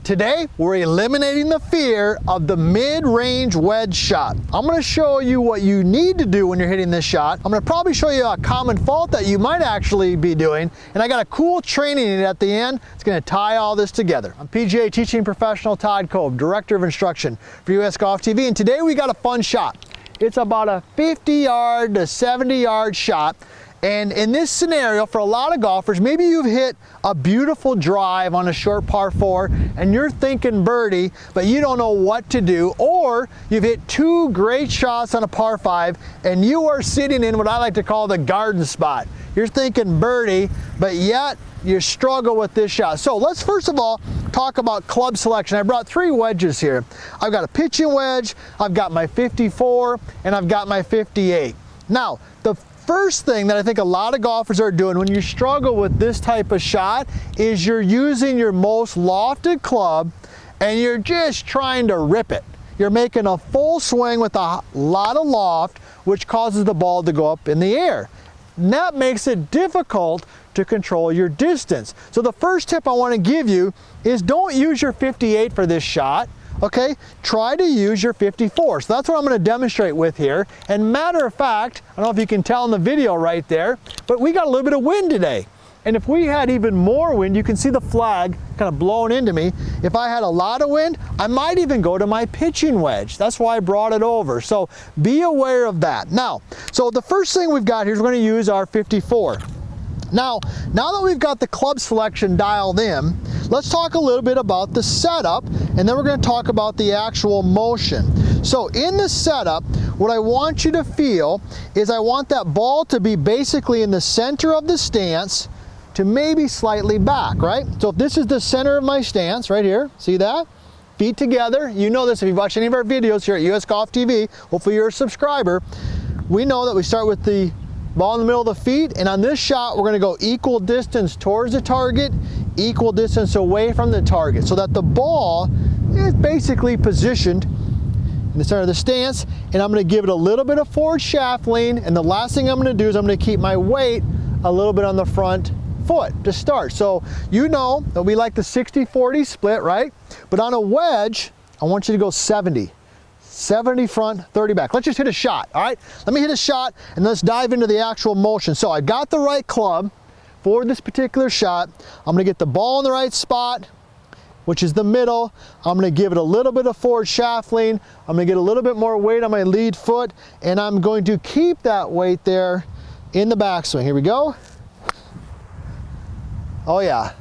Today, we're eliminating the fear of the mid-range wedge shot. I'm going to show you what you need to do when you're hitting this shot. I'm going to probably show you a common fault that you might actually be doing, and I got a cool training aid at the end. It's going to tie all this together. I'm PGA teaching professional Todd Kolb, Director of Instruction for USGolfTV, and today we got a fun shot. It's about a 50-yard to 70-yard shot. And in this scenario, for a lot of golfers, maybe you've hit a beautiful drive on a short par 4 and you're thinking birdie, but you don't know what to do, or you've hit two great shots on a par 5 and you are sitting in what I like to call the garden spot. You're thinking birdie, but yet you struggle with this shot. So let's first of all talk about club selection. I brought 3 wedges here. I've got a pitching wedge, I've got my 54, and I've got my 58. Now, the first thing that I think a lot of golfers are doing when you struggle with this type of shot is you're using your most lofted club and you're just trying to rip it. You're making a full swing with a lot of loft, which causes the ball to go up in the air. And that makes it difficult to control your distance. So the first tip I want to give you is don't use your 58 for this shot. Okay, try to use your 54. So that's what I'm going to demonstrate with here. And matter of fact, I don't know if you can tell in the video right there, but we got a little bit of wind today. And if we had even more wind, you can see the flag kind of blowing into me. If I had a lot of wind, I might even go to my pitching wedge. That's why I brought it over. So be aware of that. Now, so the first thing we've got here is we're going to use our 54. Now that we've got the club selection dialed in, let's talk a little bit about the setup, and then we're going to talk about the actual motion. So in the setup, what I want you to feel is I want that ball to be basically in the center of the stance to maybe slightly back, right? So if this is the center of my stance right here, see that? Feet together. You know this if you've watched any of our videos here at US Golf TV. Hopefully you're a subscriber. We know that we start with the ball in the middle of the feet, and on this shot we're going to go equal distance towards the target, equal distance away from the target, so that the ball is basically positioned in the center of the stance. And I'm going to give it a little bit of forward shaft lean, and the last thing I'm going to do is I'm going to keep my weight a little bit on the front foot to start. So you know that we like the 60-40 split, right? But on a wedge, I want you to go 70 front, 30 back. Let's just hit a shot, all right? Let me hit a shot and let's dive into the actual motion. So I got the right club for this particular shot. I'm gonna get the ball in the right spot, which is the middle. I'm gonna give it a little bit of forward shaft lean. I'm gonna get a little bit more weight on my lead foot, and I'm going to keep that weight there in the backswing. Here we go. Oh yeah.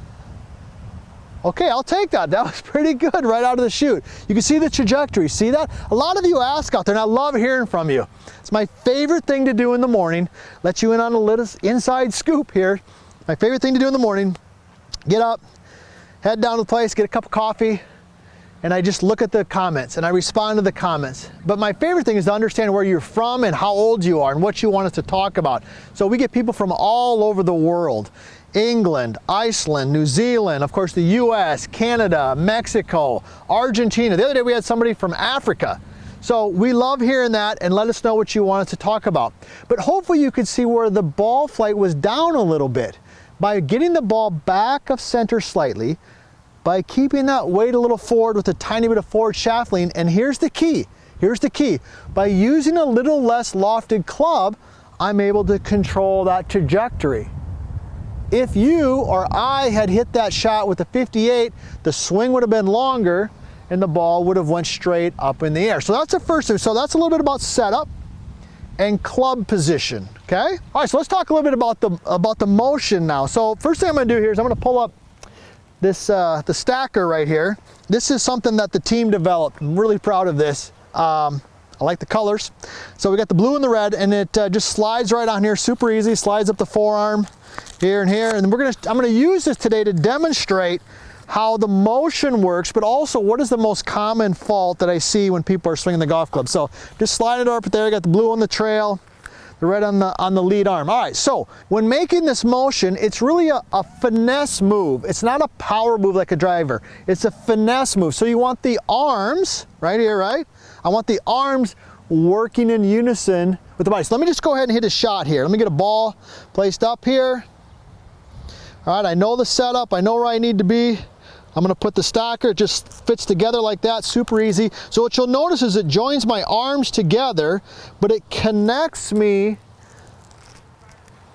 Okay, I'll take that. That was pretty good right out of the chute. You can see the trajectory. See that? A lot of you ask out there, and I love hearing from you. It's my favorite thing to do in the morning. Let you in on a little inside scoop here. My favorite thing to do in the morning, get up, head down to the place, get a cup of coffee, and I just look at the comments and I respond to the comments. But my favorite thing is to understand where you're from and how old you are and what you want us to talk about. So we get people from all over the world. England, Iceland, New Zealand, of course the US, Canada, Mexico, Argentina. The other day we had somebody from Africa. So we love hearing that, and let us know what you want us to talk about. But hopefully you could see where the ball flight was down a little bit. By getting the ball back of center slightly, by keeping that weight a little forward with a tiny bit of forward shaft lean, and here's the key, by using a little less lofted club, I'm able to control that trajectory. If you or I had hit that shot with a 58, the swing would have been longer and the ball would have went straight up in the air. So that's the first thing. So that's a little bit about setup and club position, okay? All right, so let's talk a little bit about the motion now. So first thing I'm gonna do here is I'm gonna pull up this the stacker right here. This is something that the team developed. I'm really proud of this. I like the colors. So we got the blue and the red, and it just slides right on here, super easy, slides up the forearm here and here. And I'm gonna use this today to demonstrate how the motion works, but also what is the most common fault that I see when people are swinging the golf club. So just slide it up there, I got the blue on the trail, the red on the lead arm. All right, so when making this motion, it's really a finesse move. It's not a power move like a driver. It's a finesse move. So you want the arms, right here, right? I want the arms working in unison with the body. So let me just go ahead and hit a shot here. Let me get a ball placed up here. All right, I know the setup. I know where I need to be. I'm gonna put the stacker, it just fits together like that, super easy. So what you'll notice is it joins my arms together, but it connects me,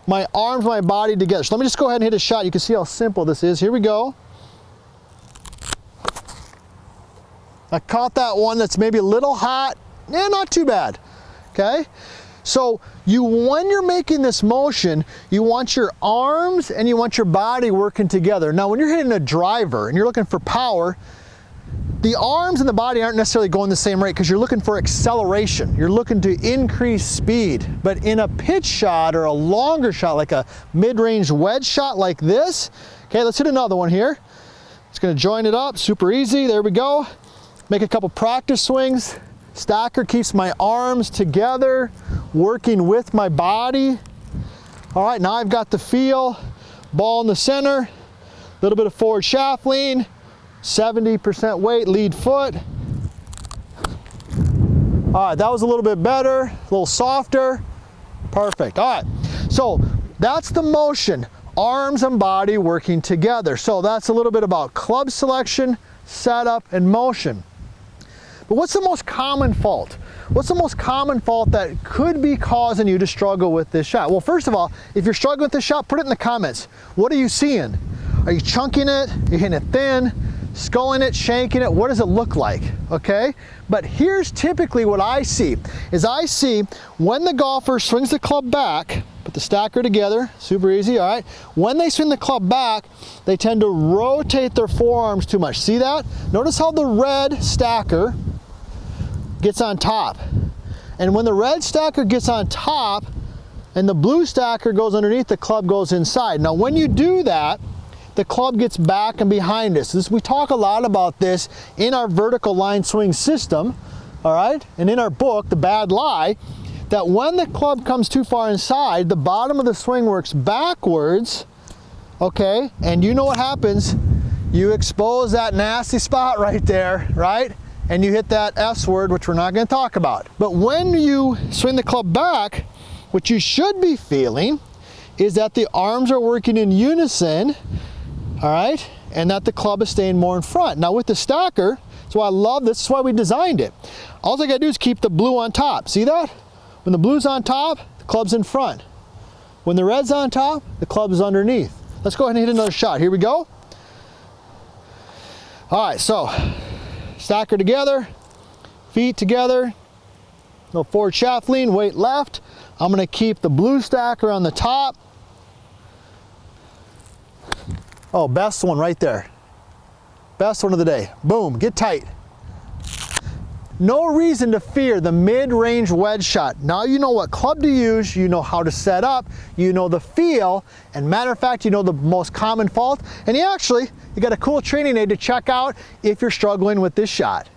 my arms, my body together. So let me just go ahead and hit a shot. You can see how simple this is. Here we go. I caught that one that's maybe a little hot. Not too bad, okay? So when you're making this motion, you want your arms and you want your body working together. Now when you're hitting a driver and you're looking for power, the arms and the body aren't necessarily going the same rate because you're looking for acceleration. You're looking to increase speed. But in a pitch shot or a longer shot, like a mid-range wedge shot like this, okay, let's hit another one here. It's gonna join it up, super easy, there we go. Make a couple practice swings. Stacker keeps my arms together, working with my body. All right, now I've got the feel. Ball in the center, a little bit of forward shaft lean, 70% weight, lead foot. All right, that was a little bit better, a little softer. Perfect, all right. So that's the motion, arms and body working together. So that's a little bit about club selection, setup, and motion. But what's the most common fault? What's the most common fault that could be causing you to struggle with this shot? Well, first of all, if you're struggling with this shot, put it in the comments. What are you seeing? Are you chunking it? Are you hitting it thin? Sculling it, shanking it? What does it look like? Okay? But here's typically what I see, is I see when the golfer swings the club back, put the stacker together, super easy, all right? When they swing the club back, they tend to rotate their forearms too much. See that? Notice how the red stacker gets on top. And when the red stacker gets on top and the blue stacker goes underneath, the club goes inside. Now when you do that, the club gets back and behind us. We talk a lot about this in our vertical line swing system, all right? And in our book, The Bad Lie, that when the club comes too far inside, the bottom of the swing works backwards, okay? And you know what happens? You expose that nasty spot right there, right? And you hit that S word, which we're not gonna talk about. But when you swing the club back, what you should be feeling is that the arms are working in unison, all right? And that the club is staying more in front. Now with the stacker, that's why I love this, is why we designed it. All I gotta do is keep the blue on top. See that? When the blue's on top, the club's in front. When the red's on top, the club is underneath. Let's go ahead and hit another shot. Here we go. All right, so stacker together, feet together, no forward shaft lean, weight left. I'm gonna keep the blue stacker on the top. Oh, best one right there. Best one of the day. Boom, get tight. No reason to fear the mid-range wedge shot. Now you know what club to use, you know how to set up, you know the feel, and matter of fact, you know the most common fault, and you got a cool training aid to check out if you're struggling with this shot.